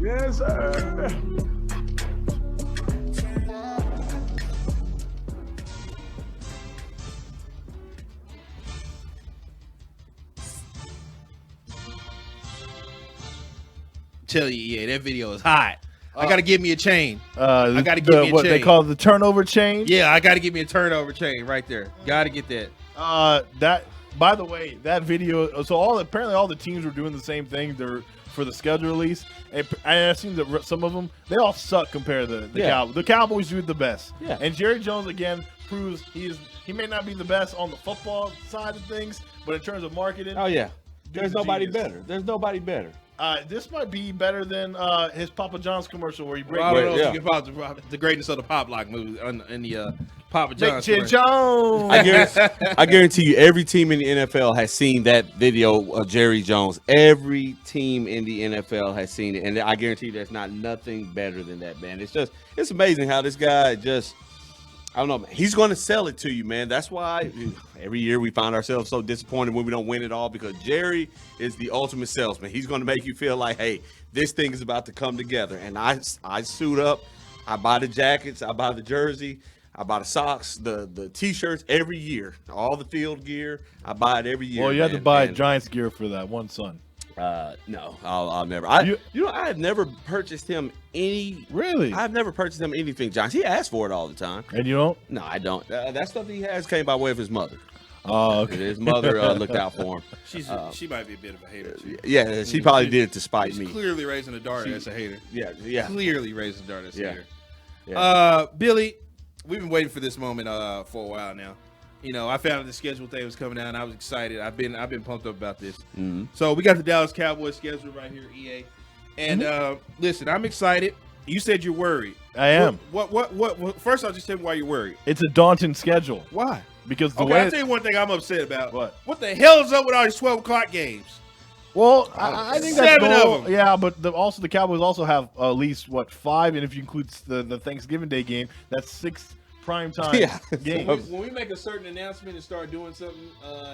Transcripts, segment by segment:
Yes, sir. Tell you, yeah, that video is hot. I gotta give me a chain. I gotta give me a what chain. they call the turnover chain. Yeah, I gotta give me a turnover chain right there. Gotta get that. That. By the way, that video. So apparently all the teams were doing the same thing. They're for the schedule release, and I've seen that some of them they all suck compared to the Cowboys. The Cowboys do it the best. Yeah. And Jerry Jones again proves he may not be the best on the football side of things, but in terms of marketing, Oh yeah. dude's There's a nobody genius. better. There's nobody better. This might be better than his Papa John's commercial where he breaks. Well, I don't know Yeah. if you can about the greatness of the Pop Lock movie in the Papa Big John's. Chin story. Jones. I guarantee you, every team in the NFL has seen that video of Jerry Jones. Every team in the NFL has seen it, and I guarantee you, there's not nothing better than that, man. It's amazing how this guy just. I don't know, man. He's going to sell it to you, man. That's why every year we find ourselves so disappointed when we don't win it all, because Jerry is the ultimate salesman. He's going to make you feel like, hey, this thing is about to come together. And I suit up. I buy the jackets. I buy the jersey. I buy the socks, the T-shirts every year. All the field gear. I buy it every year. Well, you have to man. buy And, Giants gear for that one son. no, I'll never. You- I have never purchased him any. Really? I've never purchased him anything, Giants. He asks for it all the time. And you don't? No, I don't. That stuff he has came by way of his mother. Oh, okay. His mother looked out for him. She might be a bit of a hater too. Yeah, she probably did it to spite She's me. clearly raising a daughter as a hater. Yeah. Clearly raising a daughter as a Yeah. hater. Yeah. Billy, we've been waiting for this moment for a while now. You know, I found out the schedule thing was coming out, and I was excited. I've been pumped up about this. Mhm. So we got the Dallas Cowboys schedule right here, EA. And listen, I'm excited. You said you're worried. I am. What first I'll just tell me why you're worried. It's a daunting schedule Why? because the Okay, way. I'll tell you one thing I'm upset about. What? the hell is up with all these 12 o'clock games? Well, I think that's 7 of normal. them. Yeah, but the Cowboys also have at least 5, and if you include the Thanksgiving Day game, that's 6 primetime Yeah. games. When we make a certain announcement and start doing something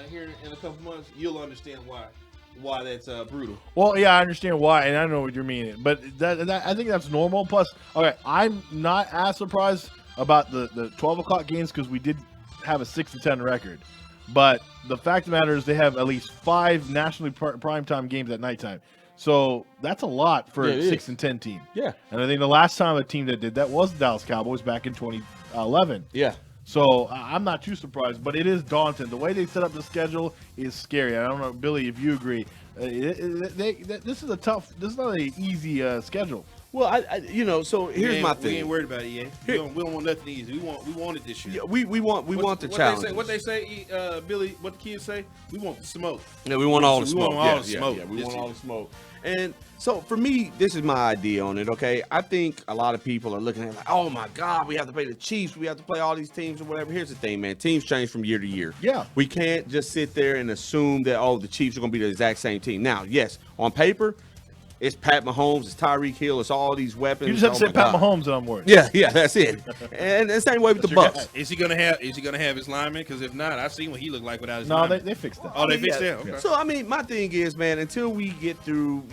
here in a couple months, you'll understand why that's brutal. Well, yeah, I understand why, and I know what you're meaning, but that I think that's normal. Plus, okay, I'm not as surprised about the 12 o'clock games because we did have a 6-10 record. But the fact of the matter is they have at least 5 nationally primetime games at nighttime. So that's a lot for Yeah, a it 6-10 team. Yeah. And I think the last time a team that did that was the Dallas Cowboys back in 2011. Yeah. So I'm not too surprised, but it is daunting. The way they set up the schedule is scary. I don't know, Billy, if you agree. This is a tough. This is not an easy schedule. Well, so here's my We thing. ain't worried about it, EA. We don't want nothing easy. We want it this year. Yeah, we want the challenge. What they say, Billy? What the kids say? We want the smoke. Yeah, we want all the We smoke. want all the smoke Yeah, we this want all year. the smoke. And so for me, this is my idea on it, okay? I think a lot of people are looking at it like, oh my God, we have to play the Chiefs. We have to play all these teams or whatever. Here's the thing, man. Teams change from year to year. Yeah. We can't just sit there and assume that, the Chiefs are going to be the exact same team. Now, yes, on paper, it's Pat Mahomes, it's Tyreek Hill, it's all these weapons. You just have to Oh say my Pat God. Mahomes, and I'm worried. Yeah, that's it. And the same way with the That's your Bucks. guy. Is he gonna have his lineman? Because if not, I've seen what he looked like without his No, lineman. they fixed that. Oh, they fixed Yeah. that. Okay. So, I mean, my thing is, man, until we get through,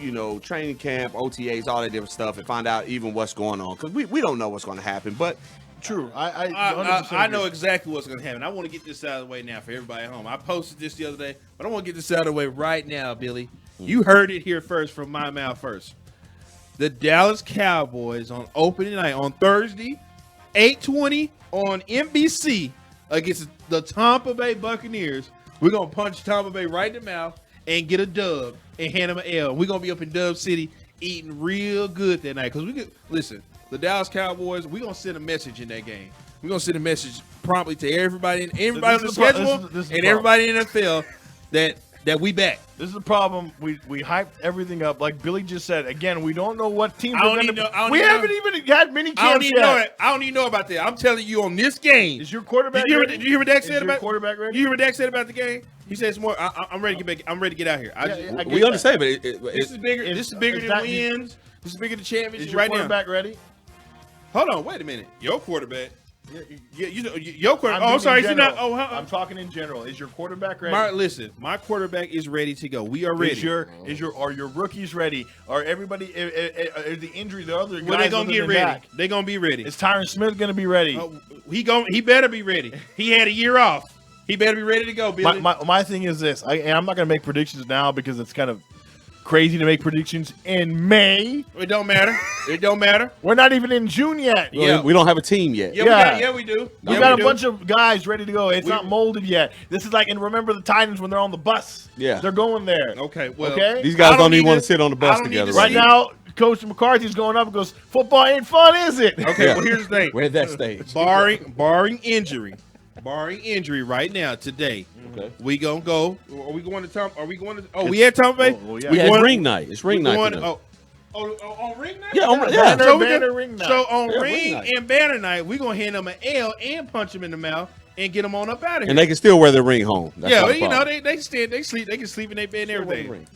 training camp, OTAs, all that different stuff, and find out even what's going on, because we don't know what's going to happen. But True. I I know agree. exactly what's going to happen. I want to get this out of the way now for everybody at home. I posted this the other day, but I want to get this out of the way right now, Billy. You heard it here first from my mouth first. The Dallas Cowboys on opening night on Thursday, 8:20 on NBC against the Tampa Bay Buccaneers. We're going to punch Tampa Bay right in the mouth and get a dub and hand them an L. We're going to be up in Dub City eating real good that night. Because listen, the Dallas Cowboys, we're going to send a message in that game. We're going to send a message promptly to everybody on the This is schedule this is the and problem. everybody in the NFL that we back. This is the problem. We hyped everything up, like Billy just said. Again, we don't know what teams I are don't going even know- I to. don't We even haven't even had mini I don't camps even know yet. it. I don't even know about that. I'm telling you on this game. Is your quarterback Did you ready? hear what Dak Is said your about quarterback ready? You hear what Dak said about the game? He said it's more. I'm ready to get back. I'm ready to get out here. I get we that. understand, but This is bigger. This is bigger than that- wins. This is bigger than Is championship your right now. quarterback ready? Hold on. Wait a minute. Your quarterback. Your quarterback. I'm I'm sorry. in Is he not? general. Oh, I'm talking in general. Is your quarterback ready? Listen, my quarterback is ready to go. We are ready. Are your rookies ready? Are everybody? Is the injury the other guys? Well, they gonna get ready. Back? They gonna be ready. Is Tyron Smith gonna be ready? He better be ready. He had a year off. He better be ready to go, Billy. My thing is this. And I'm not gonna make predictions now because it's kind of crazy to make predictions in May. It don't matter. It don't matter. We're not even in June yet. Yeah, we don't have a team yet. Yeah, we do. We got a bunch of guys ready to go. It's not molded yet. This is like, and remember the Titans when they're on the bus. Yeah. They're going there. Okay, well, these guys don't even want to sit on the bus together. Right now, Coach McCarthy's going up and goes, football ain't fun, is it? Okay, well, here's the thing. We're at that stage. Barring injury right now, today, we gonna go. Are we going to Tom? Are we going to? Oh, we at Tampa Bay? Yeah. It's ring night. It's ring night. On ring night? Yeah, Banner ring night. So on Yeah, ring night. and banner night, we're going to hand them an L and punch them in the mouth and get them on up out of here. And they can still wear their ring home. That's yeah, not a you know, problem. they sleep, they can sleep in their bed and everything.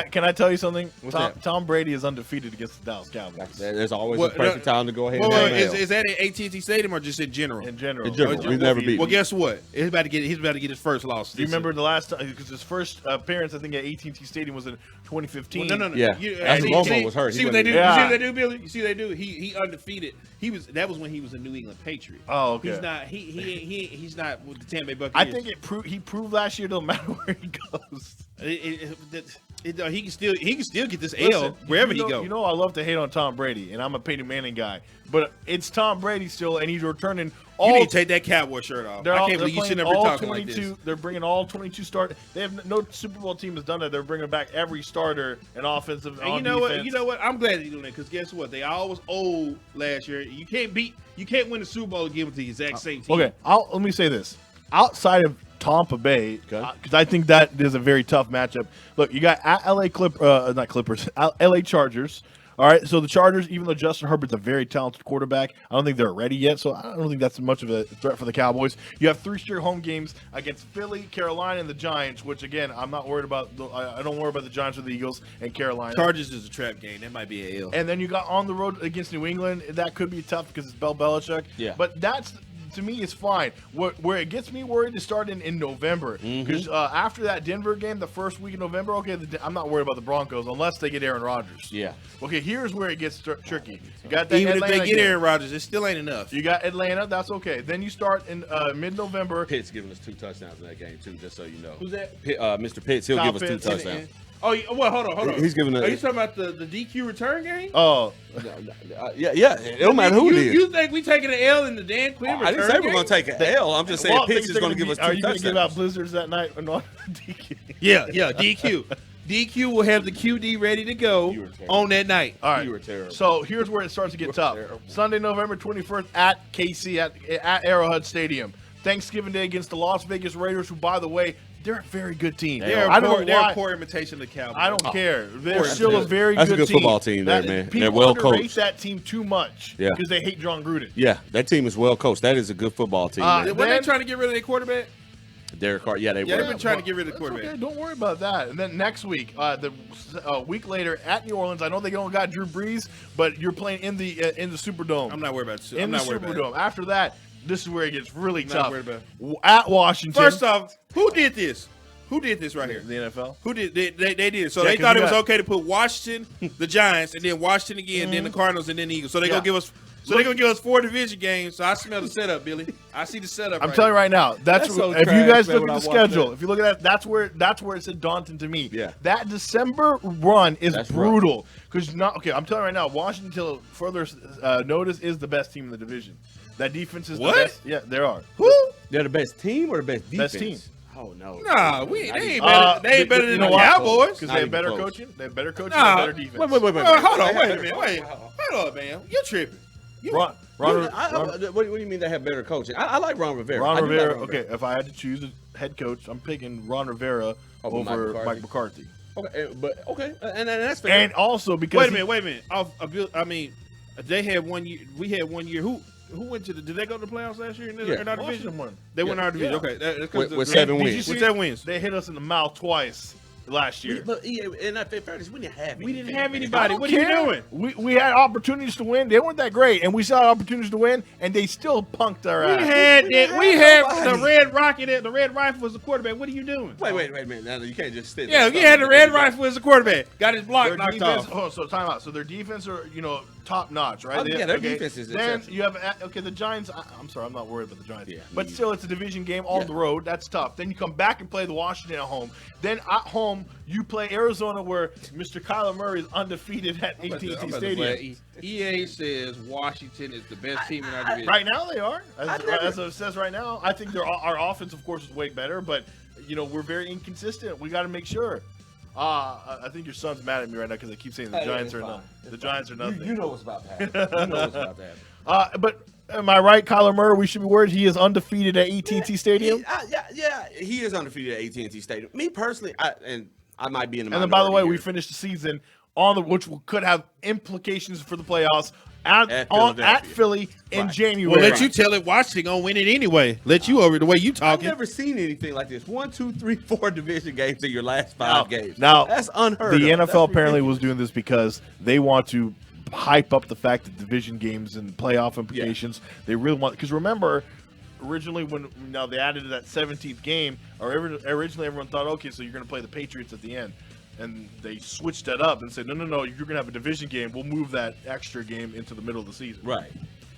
Can I tell you something? that? Tom Brady is undefeated against the Dallas Cowboys. There's always a perfect time to go ahead Well, and have is that at AT&T Stadium or just in general? In general. In general. We've never beat Well, them. guess what? He's about to get his first loss. Do you remember the last time? Because his first appearance, I think, at AT&T Stadium was in 2015. Well, no. Yeah. That's when Romo was hurt. See He what they do? wasn't- You see what they do, Billy? You see what they do? He undefeated. That was when he was a New England Patriot. Oh, okay. He's not. He's not with the Tampa Bay Buccaneers. I think he proved last year. Don't matter where he goes. He can still get this L Listen, wherever he goes. You know, I love to hate on Tom Brady, and I'm a Peyton Manning guy, but it's Tom Brady still, and he's returning all. You need to take that Cowboy shirt off. I can't believe you should never all talking 22. like this. They're bringing all 22 start. They have no Super Bowl team has done that. They're bringing back every starter and offensive. And you know what? You know what? I'm glad they're doing that because guess what? They always old last year. You can't win the Super Bowl again with the exact same team. Okay, let me say this. Outside of Tampa Bay, because I think that is a very tough matchup. Look, you got at LA Chargers. All right, so the Chargers, even though Justin Herbert's a very talented quarterback, I don't think they're ready yet, so I don't think that's much of a threat for the Cowboys. You have 3 straight home games against Philly, Carolina, and the Giants, which, again, I'm not worried about. I don't worry about the Giants or the Eagles and Carolina. Chargers is a trap game. That might be a L. And then you got on the road against New England. That could be tough because it's Bill Belichick. Yeah. But that's, to me, is fine. Where it gets me worried is starting in November. Because after that Denver game, the first week in November, okay, I'm not worried about the Broncos unless they get Aaron Rodgers. Yeah. Okay, here's where it gets tricky. You got that Even Atlanta if they get game. Aaron Rodgers, it still ain't enough. You got Atlanta, that's okay. Then you start in mid-November. Pitt's giving us 2 touchdowns in that game, too, just so you know. Who's that? Mr. Pitts, he'll Kyle give us 2 Pitts. touchdowns. Oh, well, hold on. He's giving Are you talking about the DQ return game? Oh, Yeah. It don't matter who it is. You think we taking an L in the Dan Quinn return I didn't say we're game? going to take an L. I'm just saying Walt Pitts thinks is they're going to gonna give us be- 2 Are you going to give out touchdowns. blizzards that night or not? DQ. Yeah, DQ. DQ will have the QD ready to go You were terrible. on that night. All right. You were terrible. So here's where it starts to get tough. terrible. Sunday, November 21st at KC at Arrowhead Stadium. Thanksgiving Day against the Las Vegas Raiders, who, by the way, they're a very good team. They're I don't know they're why. a poor imitation of the Cowboys. I don't care. They're Poor still a imitation. very That's a good good football team there, man. People They're well underrate coached. that team too much Yeah. because they hate John Gruden. Yeah, that team is well coached. That is a good football team. man. When they Then- trying to get rid of their quarterback? Derek Carr, yeah, they Yeah, they've were. been trying to get rid of the That's quarterback. okay, don't worry about that. And then next week, the week later at New Orleans, I know they don't got Drew Brees, but you're playing in the Superdome. I'm not worried about it. in I'm the not worried about it. Superdome. After that, this is where it gets really Not tough. worried about At Washington. First off, who did this? Who did this right here? the NFL. Who did they did it? So Yeah, they 'cause thought you it was got- okay to put Washington, the Giants, and then Washington again, then the Cardinals, and then the Eagles. So they Yeah. gonna give us. So they're gonna give us 4 division games. So I smell the setup, Billy. I see the setup. I'm telling you right now, that's so if you trash, guys man, look when at I the watch schedule. that. If you look at that, that's where it's daunting to me. Yeah. That December run is That's brutal because okay. I'm telling you right now, Washington till further notice is the best team in the division. That defense is What? the best. Yeah, there are. Who? They're the best team or the best defense? Best team. Oh no. Nah, they ain't better. They ain't better than the Cowboys. because Not they have even better close. coaching. They have better coaching. Nah. and better defense. Wait. Hold on, wait a minute. Wait, hold on, man. You're tripping. Ron What do you mean they have better coaching? I like Ron Rivera. Ron I do like Rivera. Ron Okay, if I had to choose a head coach, I'm picking Ron Rivera over Mike McCarthy. Okay, and that's fair. And also because Wait a minute. I mean, they had 1 year. We had 1 year. Who went to the? Did they go to the playoffs last year in our division? Washington won. They won our division. Yeah. Okay, that's With the- 7 Did you wins. see- With 7 wins. They hit us in the mouth twice. last year. But in fairness, we didn't have. We didn't anything, have man. anybody. I don't What are you care. doing? We had opportunities to win. They weren't that great, and we still had opportunities to win, and they still punked our ass. We had the Red Rocket. The Red Rifle was the quarterback. What are you doing? Wait a minute. Now, you can't just sit. Yeah, you had the Red Rifle as the quarterback. Got his block Their knocked defense. off. Oh, so time out. So their defense are top notch, right? Their defense is then exceptional. you have the Giants. I'm sorry, I'm not worried about the Giants. Yeah, but me still, it's a division game on the road. That's tough. Then you come back and play the Washington at home. Then at home you play Arizona, where Mr. Kyler Murray is undefeated at AT&T Stadium. EA says Washington is the best team in our division. Right now they are, as it says right now. I think our offense, of course, is way better, but we're very inconsistent. We got to make sure. I think your son's mad at me right now because I keep saying the Giants are not. The Giants are nothing. You know what's about to happen. But am I right, Kyler Murray? We should be worried. He is undefeated at AT&T Stadium. He is undefeated at AT&T Stadium. Me personally, I might be in the. And then, by the way, we finished the season which could have implications for the playoffs at Philly in January. Well, let you tell it. Washington gonna win it anyway. Let you over the way you I've talking. never seen anything like this. 1, 2, 3, 4 division games in your last 5 games. Now that's unheard the of. NFL That's apparently ridiculous. was doing this because they want to hype up the fact that division games and playoff implications. They really want, because remember, originally when they added that 17th game, originally everyone thought, okay, so you're going to play the Patriots at the end. And they switched that up and said, no, you're going to have a division game. We'll move that extra game into the middle of the season. Right.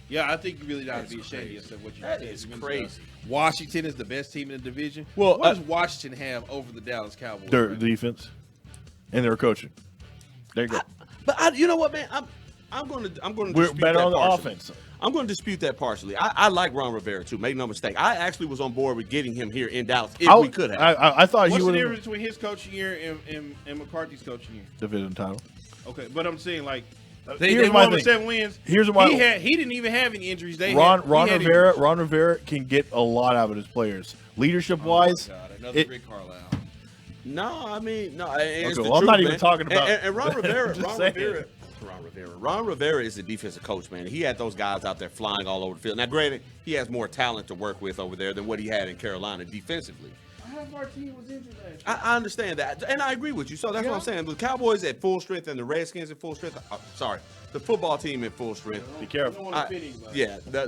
Yeah, I think you really ought to be ashamed of yourself. What you That said. is You crazy. mentioned, Washington is the best team in the division. Well, what does Washington have over the Dallas Cowboys? Their defense and their coaching. There you go. But you know what, man? I'm going to. We're dispute better that on the partially. offense. I'm going to dispute that partially. I like Ron Rivera too. Make no mistake. I actually was on board with getting him here in Dallas if we could have. I thought What's he the would difference between his coaching year and McCarthy's coaching year? division title. Okay, but I'm saying Here's they my won with thing. 7 wins. Here's my he didn't even have any injuries. Ron Rivera can get a lot out of his players, leadership wise. God, another Rick Carlisle. No, I mean no. Okay, It's the well, I'm truth, not even man. talking about- And Ron Rivera. Just Ron saying. Rivera is a defensive coach, man. He had those guys out there flying all over the field. Now, granted, he has more talent to work with over there than what he had in Carolina defensively. Half our team was injured last year. I understand that, and I agree with you. So that's what I'm saying. The Cowboys at full strength and the Redskins at full strength. The football team at full strength. Be careful.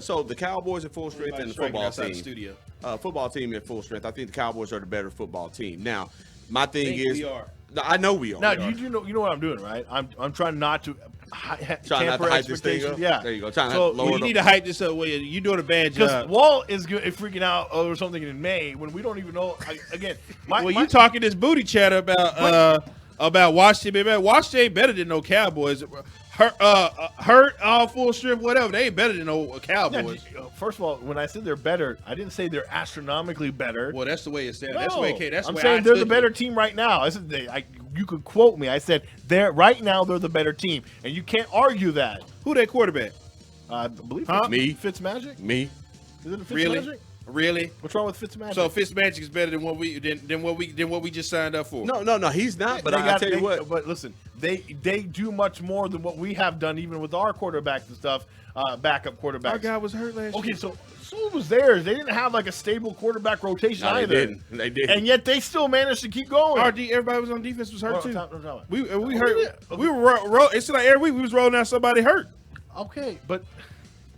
So the Cowboys at full strength and the football outside team. the studio. Football team at full strength. I think the Cowboys are the better football team. Now, my thing Think is, we are. No, I know we are. Now We are. you know what I'm doing, right? I'm trying not to Trying not tamper to hype this thing expectations. up. Yeah, There you go. Trying So, to lower You the- need to hype this up. You're doing a bad because job. Walt is freaking out over something in May when we don't even know. You talking this booty chatter about Washington? Man, Washington ain't better than no Cowboys. Hurt all full strip, whatever. They ain't better than no Cowboys. First of all, when I said they're better, I didn't say they're astronomically better. Well, that's the way it sounds. No, That's the way it came. That's the I'm way saying I they're the took better it. team right now. I said you could quote me. I said right now they're the better team, and you can't argue that. Who that quarterback? I believe Me. Fitzmagic. Me. Is it Really? Fitzmagic? Really? What's wrong with Fitzmagic? So Fitzmagic is better than what we just signed up for. No, he's not. But I tell you what. But listen, they do much more than what we have done, even with our quarterbacks and stuff, backup quarterbacks. Our guy was hurt last year. Okay, so was theirs. They didn't have like a stable quarterback rotation No, they either. didn't. They didn't. And yet they still managed to keep going. Everybody was on defense was hurt Well, too. time. We Oh, hurt. yeah. We were it's like every week we was rolling out somebody hurt. Okay, but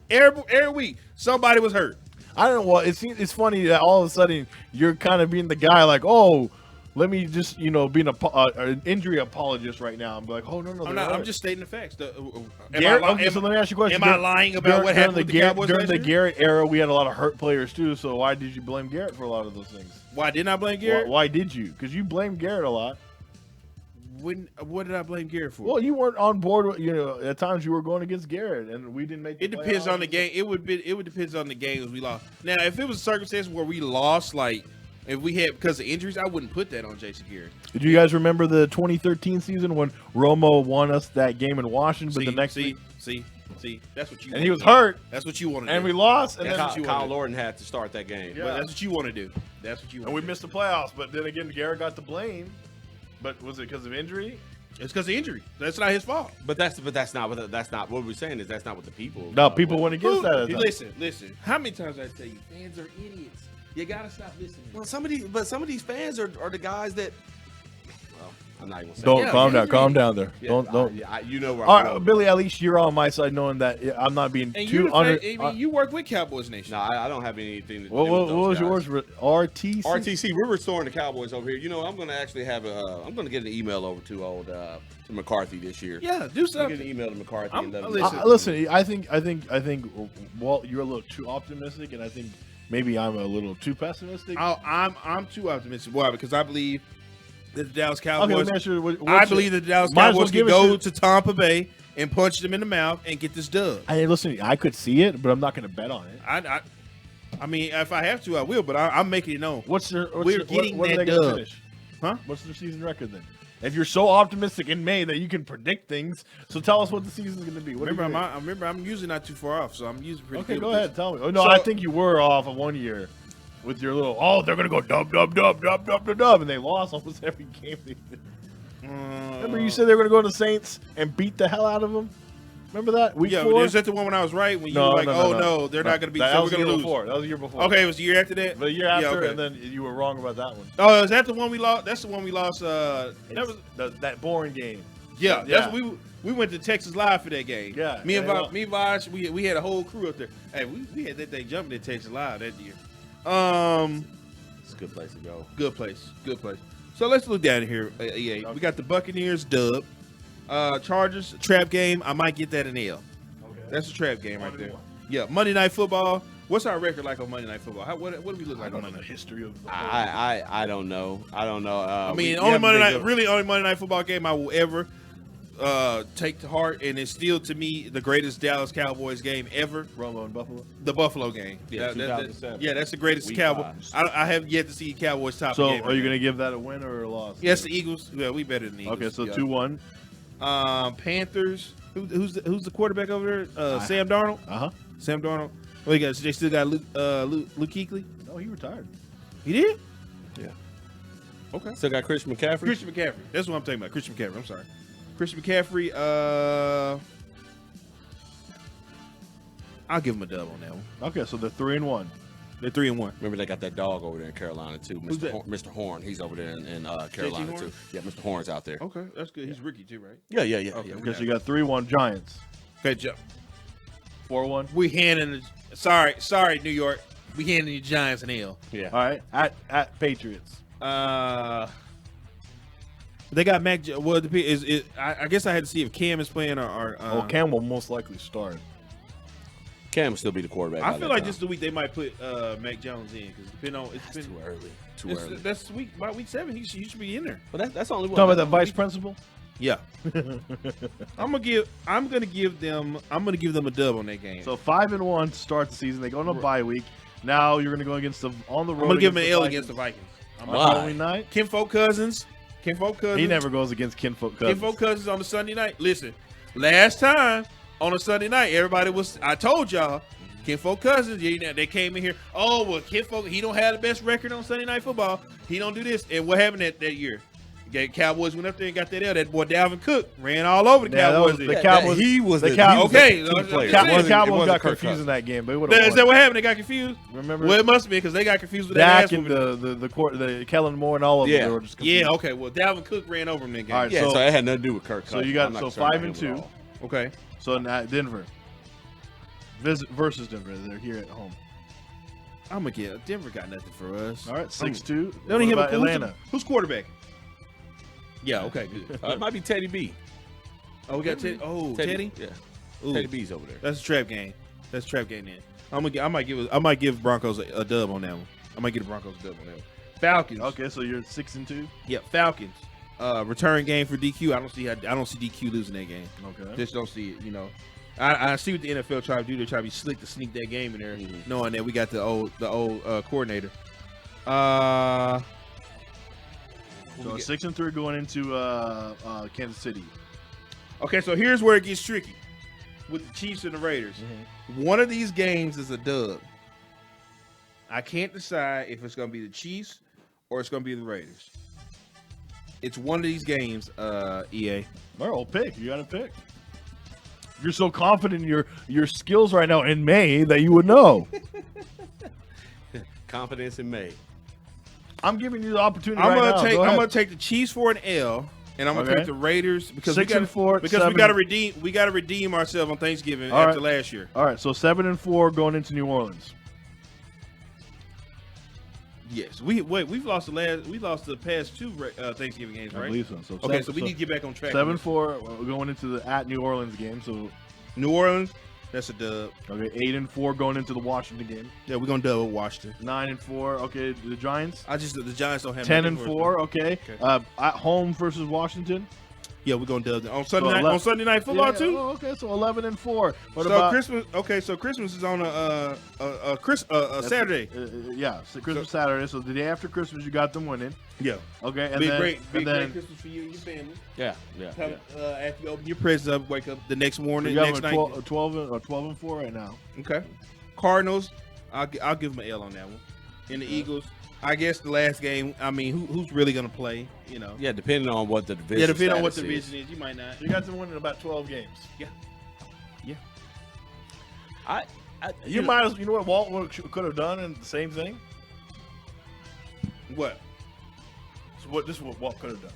Every week somebody was hurt. I don't know. Well, it's funny that all of a sudden you're kind of being the guy like, oh, let me just being an injury apologist right now. I'm like, oh no, I'm just stating the facts. So let me ask you a question. Am I lying about what happened with the Cowboys during last the year? Garrett era? We had a lot of hurt players too. So why did you blame Garrett for a lot of those things? Why didn't I blame Garrett? Why did you? Because you blamed Garrett a lot. What did I blame Garrett for? Well, you weren't on board. At times you were going against Garrett, and we didn't make. It depends on the game. It would depend on the games we lost. Now, if it was a circumstance where we lost, like if we had because of injuries, I wouldn't put that on Jason Garrett. Did you guys remember the 2013 season when Romo won us that game in Washington? But the next week, see, that's what you. and he was hurt, That's what you want to do. and we lost, and That's then what you Kyle wanna do. Lorton had to start that game. Yeah. But that's what you want to do. That's what you want. and we missed the playoffs. But then again, Garrett got the blame. But was it because of injury? It's because of injury. That's not his fault. But that's not what we're saying is that's not what the people. No, people went against that. at the time. Listen. How many times I tell you, fans are idiots. You gotta stop listening. Well, some of these fans are the guys that. I'm not even saying. Don't Yeah, calm yeah, down. Calm down there. Yeah, Don't. you know where All I'm right, going. Billy. At least you're on my side, knowing that I'm not being And too you, under. I mean, you work with Cowboys Nation. No, I don't have anything to do What with those was guys. yours? RTC. RTC, we're restoring the Cowboys over here. You know, I'm going to actually have I'm going to get an email over to to McCarthy this year. Yeah, do I'll something. get an email to McCarthy. I'm- and listen. Listen, I think, Walt, you're a little too optimistic, and I think maybe I'm a little too pessimistic. I'm too optimistic. Why? Because I believe that the Dallas Okay, Cowboys. let me ask you, I believe that the Dallas Might as well Cowboys give can it go to Tampa Bay and punch them in the mouth and get this dub. Listen, I could see it, but I'm not going to bet on it. I mean, if I have to, I will. But I'm making it known. We're getting what are that they gonna dub. finish? Huh? What's their season record then? If you're so optimistic in May that you can predict things, so tell us what the season's going to be. What do you Remember, I'm usually not too far off, so I'm usually pretty Okay, good go with ahead. this. Tell me. Oh, no, So- I think you were off of 1 year with your little, they're going to go dub, and they lost almost every game they did. Remember you said they were going to go to the Saints and beat the hell out of them? Remember that? Week Yeah, 4? is that the one when I was right? When you were like, no, they're not going to be. That So was we're the going to year lose. before. That was the year before. Okay, it was the year after that. The year after, Yeah, okay. and then you were wrong about that one. Oh, is that the one we lost? That's the one we lost. That was That boring game. yeah. Yeah. That's we went to Texas Live for that game. Yeah, me and yeah, well. Vaj, we had a whole crew up there. Hey, we had that thing jumping at Texas Live that year. It's a good place to go. Good place. So let's look down here. EA. We got the Buccaneers dub, Chargers trap game. I might get that an L. Okay. That's a trap game right there. 1-1. Yeah, Monday Night Football. What's our record like on Monday Night Football? What do we look I like don't on know the Monday? history of the I don't know. I mean, we only haven't Monday been night, good. really only Monday Night Football game I will ever take to heart, and it's still to me the greatest Dallas Cowboys game ever. Romo and Buffalo. The Buffalo game. Yeah, 2007. Yeah, that's the greatest Week Cowboy. 5. I have yet to see Cowboys top. So, a game are you going to give that a win or a loss? Yes, the Eagles. Yeah, we better than the Eagles. Okay, so yeah. 2-1. Panthers. Who's the quarterback over there? Sam Darnold. Sam Darnold. What you got? So they still got Luke Kuechly? No, he retired. He did? Yeah. Okay. Still got Christian McCaffrey. Christian McCaffrey. That's what I'm talking about. Christian McCaffrey. I'm sorry. Christian McCaffrey. I'll give him a dub on that one. Okay, so they're 3-1. They're 3-1. Remember they got that dog over there in Carolina too, Who's that? Mr. Horn. He's over there in Carolina Horn? too. Yeah, Mr. Horn's out there. Okay, that's good. He's rookie too, right? Yeah. Okay. Okay, so you got 3-1 Giants. Good job. 4-1. We handing the sorry, New York. We handing the Giants an L. Yeah. All right, at Patriots. They got Mac. Well, I guess I had to see if Cam is playing or Cam will most likely start. Cam will still be the quarterback. I by feel that like time. this is the week they might put Mac Jones in because depending on it's been too early. Too it's- early. That's about week 7. He should be in there. But that's only one. Talking about that vice principal. Yeah. I'm gonna give them a dub on that game. So 5-1 to start the season. They go on a bye week. Now you're going to go against the on the road. I'm gonna give them an against L the against the Vikings. on Why? Halloween night. Kinfolk Cousins. He never goes against Kinfolk Cousins. Kinfolk Cousins on the Sunday night. Listen, last time on a Sunday night, I told y'all, Kinfolk Cousins, they came in here. Oh, well, Kinfolk, he don't have the best record on Sunday Night Football. He don't do this. And what happened that year? The Cowboys went up there and got that L. That boy Dalvin Cook ran all over the Yeah, that Cowboys. was the Cowboys. He was the the Cow- he was okay, the team player. it The wasn't- Cowboys got Kirk confused Cousins. in that game, but it would have Is that what happened? They got confused? Remember? Well, it must be because they got confused with that Dak ass and whooping. the Kellen Moore and all of them. Yeah. They were just confused. Yeah, okay. Well, Dalvin Cook ran over him in that game. All right, Yeah, so it had nothing to do with Kirk. So you Cousins. got I'm not so concerned 5 about and him at 2. all. Okay. So now Denver versus Denver. They're here at home. I'm gonna get Denver got nothing for us. All right, 6-2. They don't even What have about a Atlanta. Who's quarterback? Yeah. Okay. Good. It might be Teddy B. Oh, we got Teddy. Oh, Teddy. Yeah. Ooh, Teddy B's over there. that's a trap game. That's a trap game. Then I might give Broncos a dub on that one. I might give the Broncos a dub on that one. Falcons. Okay, so you're 6-2. Yeah, Falcons. Return game for DQ. I don't see DQ losing that game. Okay. Just don't see it. You know, I see what the NFL try to do. They try to be slick to sneak that game in there, knowing that we got the old coordinator. So 6-3 going into Kansas City. Okay, so here's where it gets tricky with the Chiefs and the Raiders. One of these games is a dub. I can't decide if it's going to be the Chiefs or it's going to be the Raiders. It's one of these games, EA. Well, pick. You got to pick. You're so confident in your skills right now in May that you would know. Confidence in May. I'm giving you the opportunity I'm right now. gonna Go ahead. take the Chiefs for an L, and I'm gonna pick the Raiders because 6 and 4. because we gotta redeem ourselves on Thanksgiving after last year. All right, so 7 and 4 going into New Orleans. Yes, we've lost the past 2 Thanksgiving games, right? I believe so. So we need to get back on track. 7-4 going into the at New Orleans game. So New Orleans, that's a dub. Okay, 8 and 4 going into the Washington game. Yeah, we're gonna dub Washington. 9 and 4. Okay, the Giants. The Giants don't have 10 and 4. Okay. At home versus Washington. Yeah, we're gonna dub them on Sunday night. On Sunday Night Football too. Oh, okay, so 11 and 4. What so about Christmas? Okay, so Christmas is on a Saturday. So Christmas Saturday. So the day after Christmas, you got them winning. Yeah. Okay, and big then great Christmas for you and your family. Yeah. Come, after you open your presents up, wake up the next morning, you next night. 12 and 4 right now. Okay. Cardinals, I'll give them an L on that one. And the Eagles, I guess the last game. I mean, who's really gonna play? You know. Yeah, depending on what the division. Yeah, depending on what the division is, you might not. You got them winning about 12 games. Yeah. You might as you know what Walt could have done and the same thing. What? This is what Walt could have done.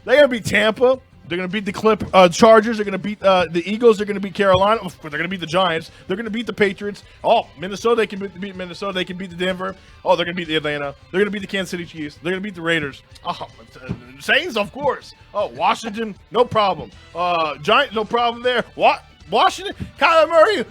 They're gonna beat Tampa. They're gonna beat the Chargers. They're gonna beat the Eagles. They're gonna beat Carolina. They're gonna beat the Giants. They're gonna beat the Patriots. Oh, Minnesota. They can beat Minnesota. They can beat the Denver. Oh, they're gonna beat the Atlanta. They're gonna beat the Kansas City Chiefs. They're gonna beat the Raiders. Oh, Saints, of course. Oh, Washington, no problem. Giants, no problem there. What? Washington, Kyler Murray.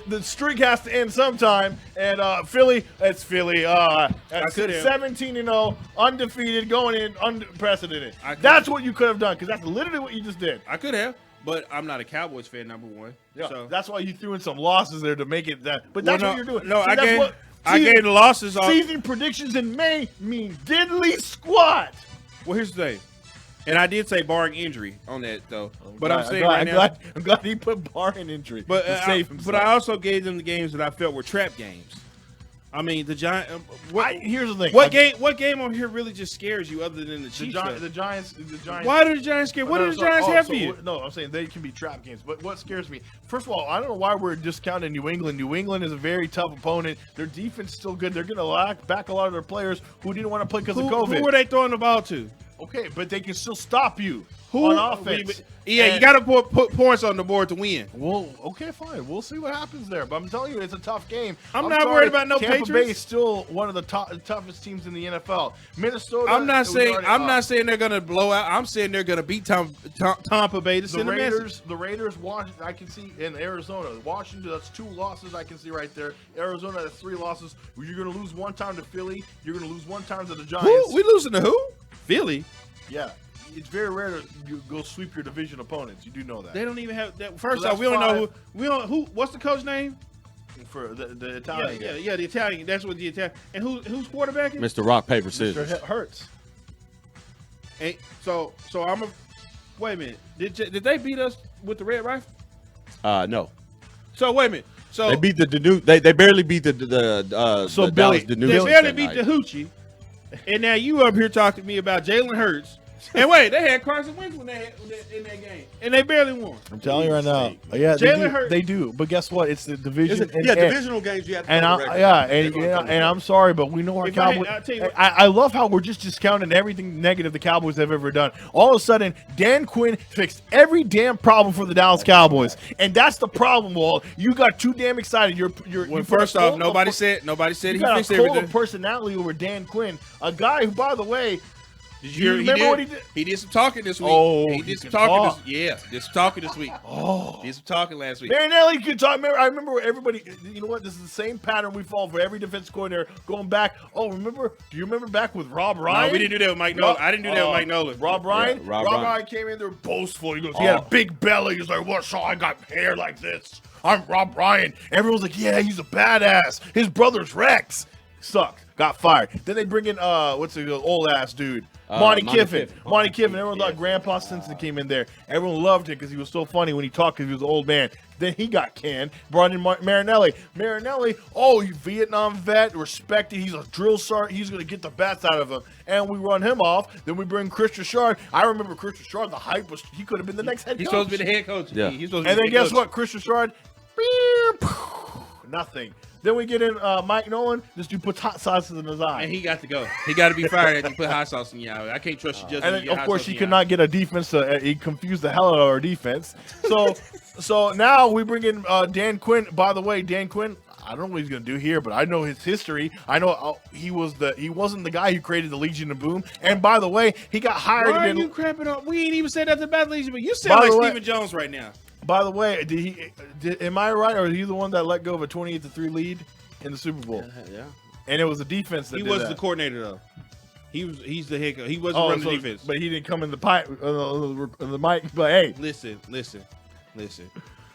The streak has to end sometime. And Philly, it's Philly. That's 17-0, undefeated, going in, unprecedented. That's what you could have done because that's literally what you just did. I could have, but I'm not a Cowboys fan. Number one. Yeah, so that's why you threw in some losses there to make it that. But that's what you're doing. No, See, I gave the losses off. Season predictions in May mean diddly squat. Well, here's the thing. And I did say barring injury on that though, but I'm saying right now, I'm glad he put barring injury. But to save himself. But I also gave them the games that I felt were trap games. I mean, the Giants. Here's the thing. What game on here really just scares you other than the Chiefs? The Giants. Why do the Giants scare? What do the Giants have for you? No, I'm saying they can be trap games. But what scares me? First of all, I don't know why we're discounting New England. New England is a very tough opponent. Their defense is still good. They're going to lack back a lot of their players who didn't want to play because of COVID. Who were they throwing the ball to? Okay, but they can still stop you on offense. Yeah, you got to put points on the board to win. Well, okay, fine. We'll see what happens there. But I'm telling you, it's a tough game. I'm not worried about no Tampa Patriots. Bay is still one of the toughest teams in the NFL. Minnesota. I'm not saying they're going to blow out. I'm saying they're going to beat Tampa Bay to send a message. The Raiders, Washington, I can see in Arizona. Washington, that's 2 losses I can see right there. Arizona, that's 3 losses. You're going to lose 1 time to Philly. You're going to lose 1 time to the Giants. Who? We losing to who? Philly. Yeah. It's very rare to go sweep your division opponents. You do know that. They don't even have that. First off, we don't know who. What's the coach name? For the Italian. Yeah, the Italian. That's what the Italian. And who's quarterbacking? Mr. Rock Paper Scissors. Mr. Hurts. And so I'm a. Wait a minute. Did they beat us with the Red Rifle? No. So wait a minute. So they beat they barely beat the Dallas they barely beat the Hoochie. And now you up here talking to me about Jalen Hurts. And wait, they had Carson Wentz in that game, and they barely won. I'm telling you right now. Yeah, they do. But guess what? It's the division. Divisional games you have to and I'm sorry, but we know our Cowboys. I love how we're just discounting everything negative the Cowboys have ever done. All of a sudden, Dan Quinn fixed every damn problem for the Dallas Cowboys, and that's the problem, Walt. You got too damn excited. First off, nobody said he fixed everything. Personality over Dan Quinn, a guy who, by the way. Did you remember what he did? He did some talking this week. Oh, he did some talking did some talking this week. Oh, did some talking last week. Marinelli could talk. I remember everybody. You know what? This is the same pattern we fall for every defensive coordinator going back. Oh, do you remember back with Rob Ryan? No, we didn't do that with Mike Nolan. I didn't do that with Mike Nolan. Rob Ryan. Yeah, Rob Ryan came in there boastful. He goes, he had a big belly. He's like, "What? So I got hair like this. I'm Rob Ryan." Everyone's like, "Yeah, he's a badass." His brother's Rex. Sucked. Got fired. Then they bring in what's the old ass dude? Monty Kiffin. Monty Kiffin. Everyone thought Grandpa Simpson came in there. Everyone loved him because he was so funny when he talked because he was an old man. Then he got canned. Brought in Marinelli. Marinelli, Vietnam vet, respected. He's a drill sergeant. He's going to get the best out of him. And we run him off. Then we bring Chris Richard. I remember Chris Richard. The hype was he could have been the next head coach. He's supposed to be the head coach. Yeah. He's supposed to be and then guess what? Chris Richard. nothing. Then we get in Mike Nolan, just do put hot sauces in his eye. And he got to go. He got to be fired after you put hot sauce in your eye. I can't trust you just. And then, of course, he could not get a defense. He confused the hell out of our defense. So now we bring in Dan Quinn. By the way, Dan Quinn, I don't know what he's going to do here, but I know his history. I know he wasn't the guy who created the Legion of Boom. And by the way, he got hired. Why are you crapping on? We ain't even said nothing about Legion, but you sound like Stephen Jones right now. By the way, am I right, or is he the one that let go of a 28-3 lead in the Super Bowl? Yeah. And it was the defense that he did was that. the coordinator though. He's the head coach. He wasn't running the defense. But he didn't come in the pipe the mic. But hey, listen. That's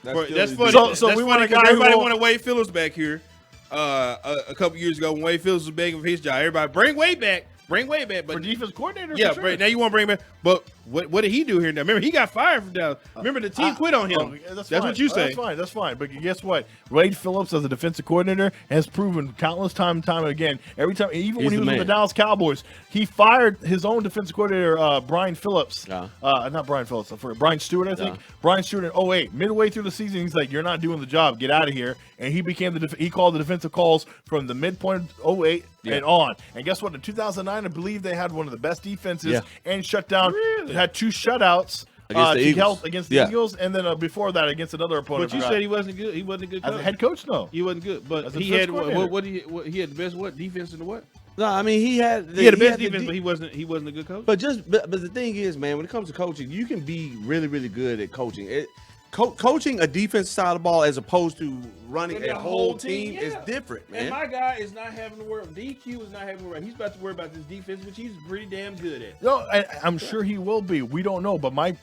funny. funny. So we want a guy everybody who wanted Wade Phillips back here. A couple years ago when Wade Phillips was begging for his job, everybody bring Wade back. But for defense coordinator. Yeah, for sure. now you want to bring him back. But what did he do here now? Remember, he got fired from Dallas. Remember, the team quit on him. That's what you say. That's fine. But guess what? Wade Phillips, as a defensive coordinator, has proven countless time and again. Every time, even when he was with the Dallas Cowboys, he fired his own defensive coordinator, Brian Phillips. Not Brian Phillips. Brian Stewart, I think. Brian Stewart in 2008. Midway through the season, he's like, "You're not doing the job. Get out of here." And he became he called the defensive calls from the midpoint of 2008 and on. And guess what? In 2009, I believe they had one of the best defenses and shut down. They had 2 shutouts against the Eagles, and then before that against another opponent. But you said he wasn't good. He wasn't a good coach. As a head coach, no, he wasn't good. But he had he had the best defense in the what? No, I mean he had the best defense, but he wasn't a good coach. But the thing is, man, when it comes to coaching, you can be really, really good at coaching. Coaching a defensive side of the ball as opposed to running a whole team is different, man. And my guy is not having to worry. DQ is not having to worry. He's about to worry about this defense, which he's pretty damn good at. No, I'm sure he will be. We don't know. But my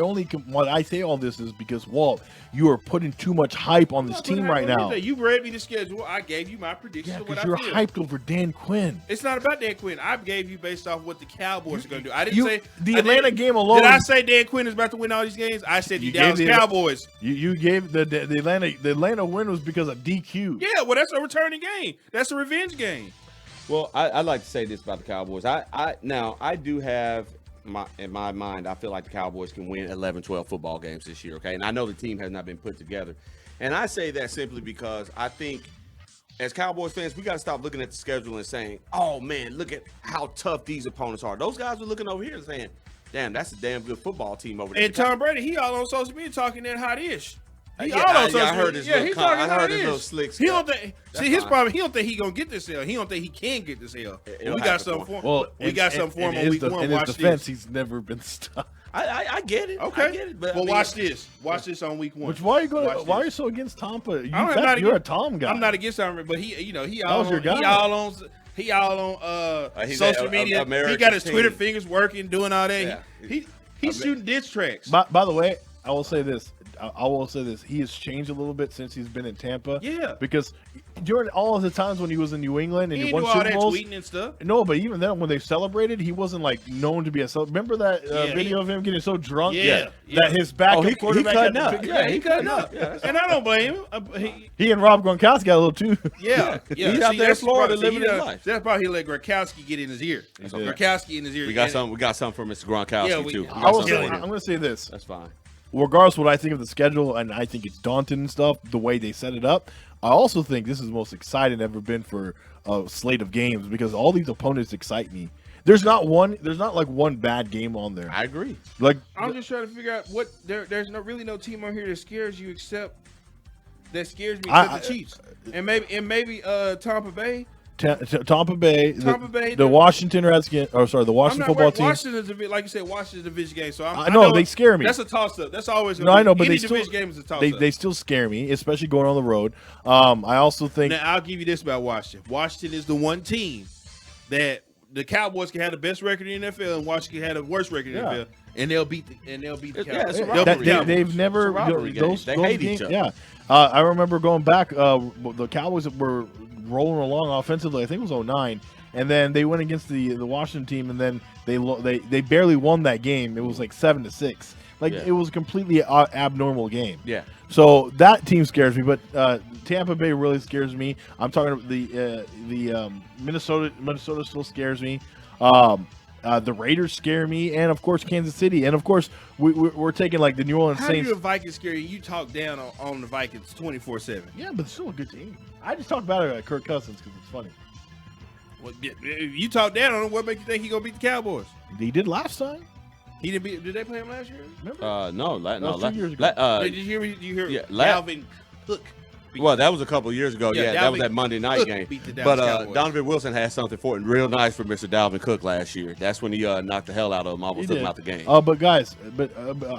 only what I say all this is because, Walt, you are putting too much hype on this team right now. You read me the schedule. I gave you my prediction of what I feel. You're hyped over Dan Quinn. It's not about Dan Quinn. I gave you based off what the Cowboys are going to do. I didn't say the Atlanta game alone. Did I say Dan Quinn is about to win all these games? I said the Dallas Cowboys. You gave the Atlanta win was because of DQ. Yeah, well, that's a returning game. That's a revenge game. Well, I'd like to say this about the Cowboys. I do have in my mind, I feel like the Cowboys can win 11, 12 football games this year, okay? And I know the team has not been put together. And I say that simply because I think as Cowboys fans, we got to stop looking at the schedule and saying, oh, man, look at how tough these opponents are. Those guys are looking over here and saying, damn, that's a damn good football team over there. And Tom Brady, he all on social media talking that hot-ish. I heard his little slicks. He don't think. See, his problem. He don't think he gonna get this L. He don't think he can get this L. We got something for him. Well, we got something for him on week 1. In his defense, he's never been stopped. I get it. Okay. I get it, but well, watch this. Watch this on week 1. Which why are you so against Tampa? You're a Tom guy. I'm not against Tampa, but he all on social media. He got his Twitter fingers working, doing all that. Yeah. He's shooting diss tracks. By the way, I will say this. He has changed a little bit since he's been in Tampa. Yeah. Because during all of the times when he was in New England and he won Super Bowls, tweeting and stuff. No, but even then when they celebrated, he wasn't like known to be a Remember that video of him getting so drunk? Yeah. That his backup quarterback he cutting up. And I don't blame him. He and Rob Gronkowski got a little too. Yeah. He's out there in Florida living his life. That's probably he let Gronkowski get in his ear. Gronkowski in his ear. We got something for Mr. Gronkowski too. I'm going to say this. That's fine. Regardless of what I think of the schedule, and I think it's daunting and stuff, the way they set it up, I also think this is the most exciting ever been for a slate of games because all these opponents excite me. There's not like one bad game on there. I agree. Like I'm just trying to figure out what there's really no team on here that scares you except the Chiefs and maybe Tampa Bay. Tampa Bay, the Washington Redskins, the Washington football team. Washington is like you said, Washington's a division game. So I know they scare me. That's a toss-up. That's always I know, but any division game is a toss-up. They still scare me, especially going on the road. I also think. Now I'll give you this about Washington. Washington is the one team that the Cowboys can have the best record in the NFL, and Washington can have the worst record in the NFL, and they'll beat the Cowboys. They've never they hate each other. Yeah, I remember going back. The Cowboys were rolling along offensively. I think it was 2009, and then they went against the Washington team, and then they barely won that game. It was like 7-6. It was a completely abnormal game. Yeah. So that team scares me, but Tampa Bay really scares me. I'm talking about the Minnesota. Minnesota still scares me. The Raiders scare me, and of course Kansas City, and of course we're taking like the New Orleans How Saints. do the Vikings scare you? You talk down on the Vikings 24/7. Yeah, but it's still a good team. I just talk about it at Kirk Cousins because it's funny. Well, if you talk down on him, what makes you think he gonna beat the Cowboys? He did last time. He didn't beat. Did they play him last year? Remember? No, That was 2 years ago. Did you hear? Did you hear? yeah, Dalvin Cook. Well, that was a couple of years ago. Yeah, Yeah, that was Dalvin that Monday night Cook game. beat the Dallas But Cowboys. Donovan Wilson had something for it, real nice for Mr. Dalvin Cook last year. That's when he knocked the hell out of him, almost took him out the game. But guys,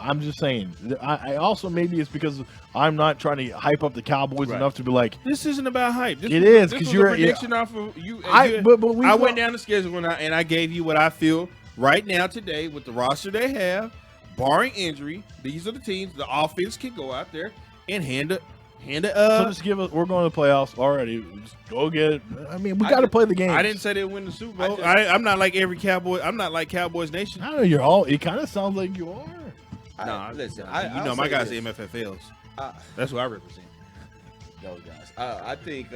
I'm just saying. I also maybe it's because I'm not trying to hype up the Cowboys Right. enough to be like. This isn't about hype. This It was- is, this 'cause was you're- a prediction off of you. But I went down the schedule and I gave you what I feel right now today with the roster they have, barring injury. These are the teams. The offense can go out there and hand it. So just give us. We're going to the playoffs already. Just go get it. I mean, we got to play the game. I didn't say they win the Super Bowl. I'm not like every Cowboy. I'm not like Cowboys Nation. I know you're all. It kind of sounds like you are. No, listen, you know my guys are MFFLs. That's what I represent. Those guys. I think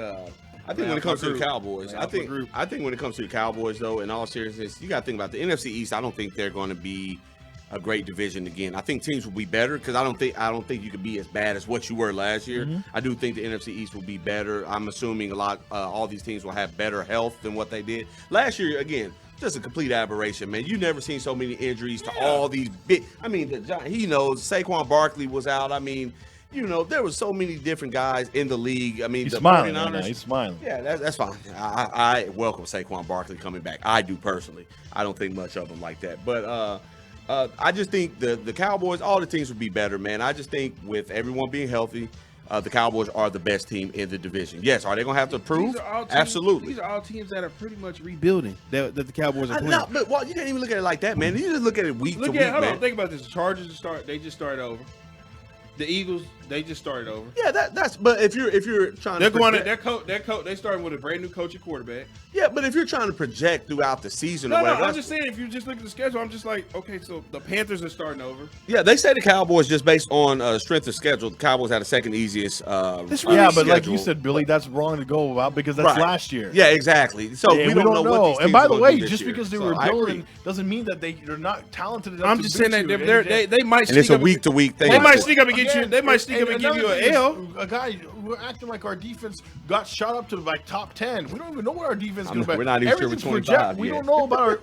when it comes to the Cowboys, I think when it comes to the Cowboys, though, in all seriousness, you got to think about the NFC East. I don't think they're going to be a great division again. I think teams will be better because I don't think you could be as bad as what you were last year. Mm-hmm. I do think the NFC East will be better. I'm assuming all these teams will have better health than what they did last year. Again, just a complete aberration, man. You never seen so many injuries to all these big. I mean, Saquon Barkley was out. I mean, there was so many different guys in the league. I mean, He's the smiling. 49ers, Right now. He's smiling. yeah, that's fine. I welcome Saquon Barkley coming back. I do personally. I don't think much of him like that. But I just think the Cowboys, all the teams would be better, man. I just think with everyone being healthy, the Cowboys are the best team in the division. Yes, are they going to have to prove? Absolutely. These are all teams that are pretty much rebuilding that the Cowboys are playing. No, but Walt, you can't even look at it like that, man. You just look at it week to week, Hold man. on, think about this. The Chargers they just started over. The Eagles, they just started over. Yeah, that's. But if you're trying, They're to going. project, Their coach. They started with a brand new coach and quarterback. yeah, but if you're trying to project throughout the season or No, whatever, I'm just saying. If you just look at the schedule, I'm just like, okay, so the Panthers are starting over. yeah, they say the Cowboys just based on strength of schedule. The Cowboys had the second easiest. Yeah, but like you said, Billy, that's wrong to go about because that's Right. last year. Yeah, exactly. So And we don't know what these And teams by are the gonna way, do this just year. because they So were I agree. building doesn't mean that they're not talented enough. I'm to just beat saying that you. they might. And it's sneak a up- week to week thing. They might sneak up and get you. Again, They might sneak up and give you another an thing is, L. A guy, we're acting like our defense got shot up to like top 10. We don't even know what our defense is going to be. We're not even sure we're Everything's 25 project- We yet. don't know about our.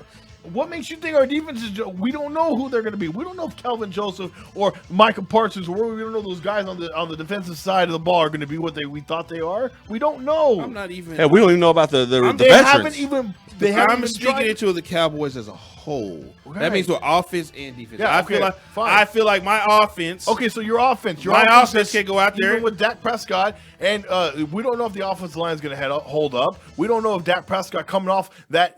What makes you think our defense is? We don't know who they're going to be. We don't know if Kelvin Joseph or Micah Parsons, or we don't know those guys on the defensive side of the ball are going to be what we thought they are. We don't know. I'm not even. Yeah, we don't even know about the They veterans. haven't even. They haven't I'm even speaking tried. into the Cowboys as a whole. Right. That means with offense and defense. Yeah, I okay, feel like fine. I feel like my offense. Okay, so your offense, My offense can go out there. even with Dak Prescott, and we don't know if the offensive line is going to hold up. We don't know if Dak Prescott coming off that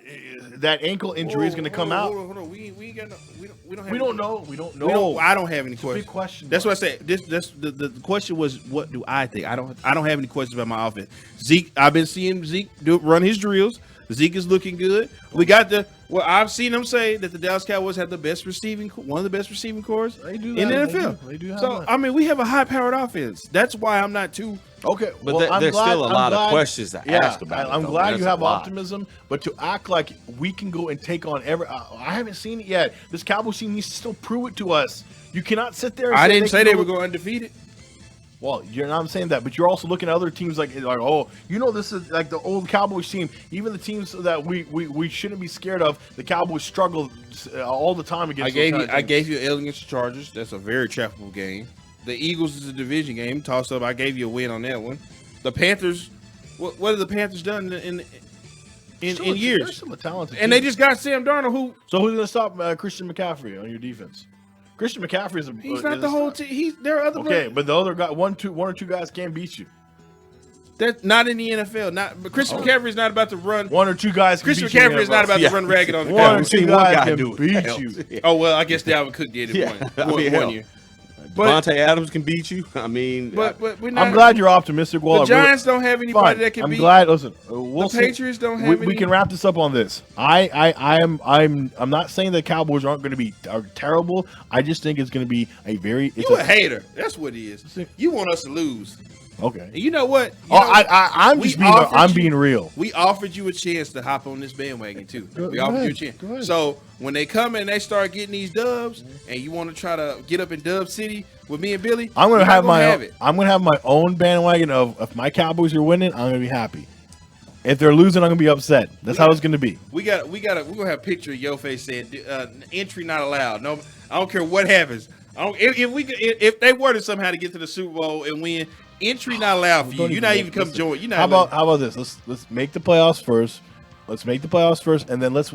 ankle injury is going to come out. Hold on. We ain't got no. We don't have. We don't know. We don't know. I don't have any It's a questions. big question. That's what I said. The question was, what do I think? I don't have any questions about my offense. Zeke, I've been seeing Zeke run his drills. Zeke is looking good. We got I've seen them say that the Dallas Cowboys have one of the best receiving corps They do in the that. NFL. They do have So that. I mean, we have a high-powered offense. That's why I'm not too. Okay, But well, there's still a lot of questions to ask about it, I'm though. glad There's you a have lot. optimism, but to act like we can go and take on I haven't seen it yet. This Cowboys team needs to still prove it to us. You cannot sit there. And I didn't say can they go- were going undefeated. Well, you're not saying that, but you're also looking at other teams like this is like the old Cowboys team. Even the teams that we shouldn't be scared of. The Cowboys struggle all the time against. I gave you an L against the Chargers. That's a very trackable game. The Eagles is a division game. Toss up. I gave you a win on that one. The Panthers. What have the Panthers done in They're years? still a talented And team. they just got Sam Darnold, who So who's going to stop Christian McCaffrey on your defense? Christian McCaffrey is he's not the whole team. There are other Okay, players. but the other guy, one or two guys can't beat you. That's not in the NFL. But Christian McCaffrey is not about to run. One or two guys. Can Christian beat you in McCaffrey the is not NFL. about to run ragged on the One or Cowboys. two seen one guys guy can do it. beat Hell, you. yeah. Oh well, I guess Dalvin Cook did it Yeah. one hell. year. But Devontae Adams can beat you. I mean, we're not. I'm glad you're optimistic. Well, the Giants don't have anybody fine. that can I'm beat. glad. Listen, we'll The see. Patriots don't have We any- can wrap this up on this. I'm not saying the Cowboys aren't going to be terrible. I just think it's going to be a very. You a hater. That's what he is. You want us to lose. Okay. And you know what? I'm just being. I'm being real. We offered you a chance to hop on this bandwagon too. Go We offered ahead. you a chance. Go ahead. So when they come and they start getting these dubs, and you want to try to get up in Dub City with me and Billy, I'm gonna have it. I'm gonna have my own bandwagon of if my Cowboys are winning, I'm gonna be happy. If they're losing, I'm gonna be upset. That's how it's gonna be. We're gonna have a picture of your face saying entry not allowed. No, I don't care what happens. If they were to somehow to get to the Super Bowl and win, entry not allowed for you. You're not even come join. You're not. How about this? Let's make the playoffs first. Let's make the playoffs first, and then let's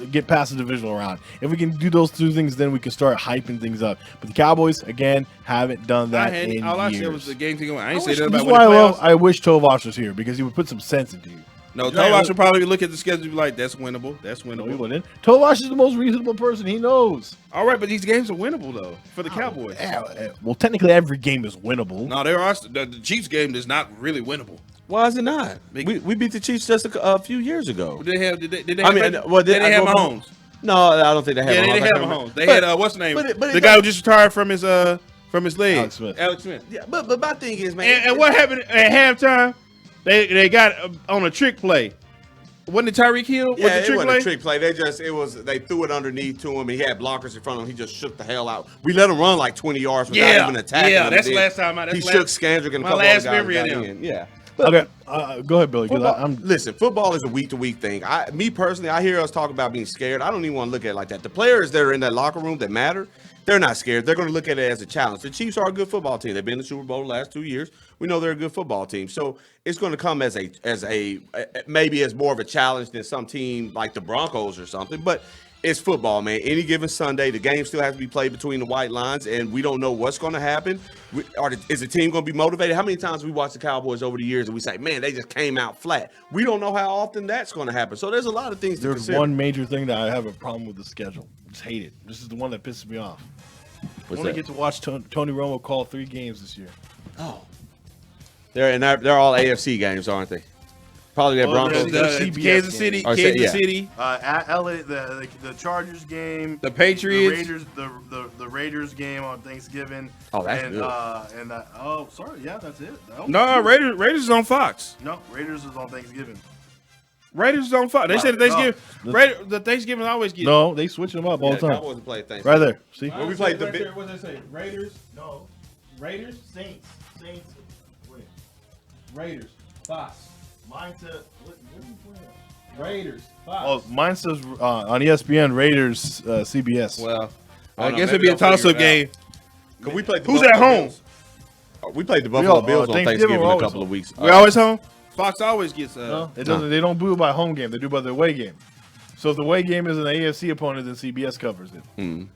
get past the divisional round. If we can do those two things, then we can start hyping things up. But the Cowboys, again, haven't done that in years. All I said was the game to go. I ain't say that This about is why I wish Tovash was here, because he would put some sense into you. No, Tovash would probably look at the schedule and be like, that's winnable. That's winnable. No, he wouldn't. Tovash is the most reasonable person. He knows. All right, but these games are winnable, though, for the Cowboys. Well, technically, every game is winnable. No, there are. The Chiefs game is not really winnable. Why is it not? We beat the Chiefs just a few years ago. Did they have Mahomes? No, I don't think they had. Yeah, Mahomes. they didn't have Mahomes. They had what's the name? But the guy who just retired from his leg. Alex Smith. Yeah, but my thing is, man. And what happened at halftime? They got on a trick play. Wasn't it Tyreek Hill? Yeah, it wasn't a trick play. They threw it underneath to him, and he had blockers in front of him. He just shook the hell out. We let him run like 20 yards without even attacking him. Yeah, that's the last time. He shook Scandrick and a couple other guys got in. Yeah. Okay, go ahead, Billy. Listen, football is a week-to-week thing. Me personally, I hear us talk about being scared. I don't even want to look at it like that. The players that are in that locker room that matter, they're not scared. They're going to look at it as a challenge. The Chiefs are a good football team. They've been in the Super Bowl the last 2 years. We know they're a good football team. So it's going to come as maybe as more of a challenge than some team like the Broncos or something. But it's football, man. Any given Sunday, the game still has to be played between the white lines, and we don't know what's going to happen. Is the team going to be motivated? How many times we watched the Cowboys over the years and we say, man, they just came out flat. We don't know how often that's going to happen. So there's a lot of things to consider. There's one major thing that I have a problem with the schedule. I just hate it. This is the one that pisses me off. I only get to watch Tony Romo call 3 games this year. Oh. They're all AFC games, aren't they? Probably that Broncos. Kansas City. At LA, the Chargers game. The Patriots. The Raiders game on Thanksgiving. Oh, that's good. That's it. No, Raiders is on Fox. No, Raiders is on Thanksgiving. Raiders is on Fox. They said Thanksgiving. The Thanksgiving always get. No, they switch them up all the time. Cowboys play Thanksgiving. Right there. See? When we played What does it say? Raiders? No. Raiders? Saints. Wait. Raiders. Fox. Mine says Raiders. Fox. Oh, mine says on ESPN Raiders CBS. Well, I guess it'd be a toss-up game. We played Who's at home? We played the Buffalo Bills on Thanksgiving a couple of weeks. We always home? Fox always gets. No, it doesn't. They don't boo by home game. They do by the away game. So if the away game is an AFC opponent, then CBS covers it. Mm.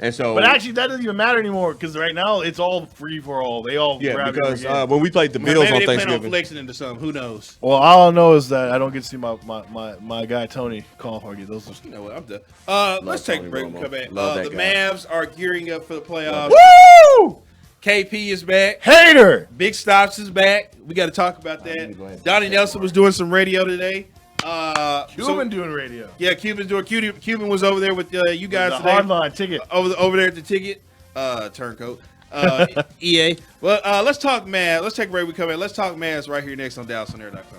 And so, but actually, that doesn't even matter anymore because right now it's all free for all. They all grab because when we played the Bills on Thanksgiving, plan on flexing into something. Who knows? Well, all I know is that I don't get to see my guy Tony call for it. Those. You know what? I'm done. Let's take a break and come back. The Mavs are gearing up for the playoffs. Woo! KP is back. Hater. Big Stops is back. We got to talk about that. Donnie Nelson was doing some radio today. Cuban doing radio. Yeah, Cuban's doing. Cuban was over there with you guys the today. Hardline ticket over there at the ticket. Turncoat. EA. Well, let's talk Mavs. Let's take a break. We come in. Let's talk Mavs right here next on DallasOnAir.com.